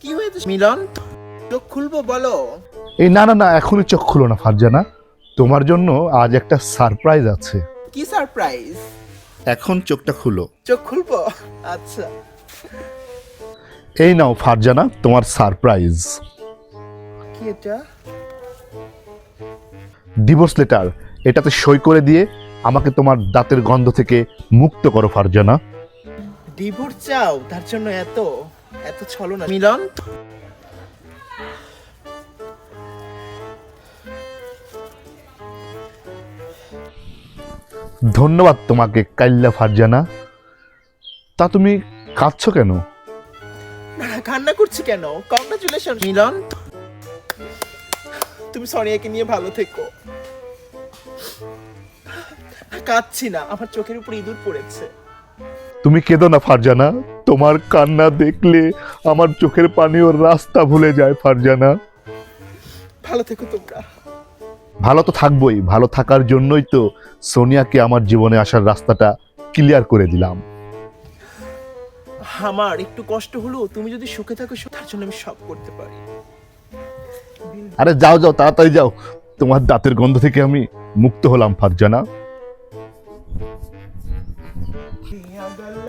কি হয়েছে মিলন? চোখ খুলবো বলো। এই না না না, এখনই চোখ খুলো না ফারজানা, তোমার জন্য আজ একটা সারপ্রাইজ আছে। কি সারপ্রাইজ? এখন চোখটা খুলো। চোখ খুলবো? আচ্ছা। এই নাও ফারজানা, তোমার সারপ্রাইজ। কি এটা? Divorce letter. এটাতে সই করে দিয়ে আমাকে তোমার দাঁতের গন্ধ থেকে মুক্ত করো ফারজানা। ডিভোর্স চাও? তার জন্য এত এত ছলনা মিলন? ধন্যবাদ তোমাকে কাইল্লা ফারজানা। তা তুমি কাঁদছো কেন? না না, কান্না করছি কেন? কংগ্রাচুলেশন মিলন, তুমি সোনিয়াকে নিয়ে ভালো থেকো। কাঁদছি না, আমার চোখের উপর ইঁদুর পড়েছে। তুমি কেঁদো না ফারজানা, তোমার কান্না দেখলে আমার চোখের পানি ওর রাস্তা ভুলে যায় ফারজানা। ভালো থেকো তোমরা। ভালো তো থাকবোই, ভালো থাকার জন্যই তো সোনিয়াকে আমার জীবনে আসার রাস্তাটা ক্লিয়ার করে দিলাম। আমার একটু কষ্ট হলো, তুমি যদি সুখে থাকো তার জন্য আমি সব করতে পারি। আরে যাও যাও, তাড়াতাড়ি যাও, তোমার দাঁতের গন্ধ থেকে আমি মুক্ত হলাম ফারজানা। Ya Allah.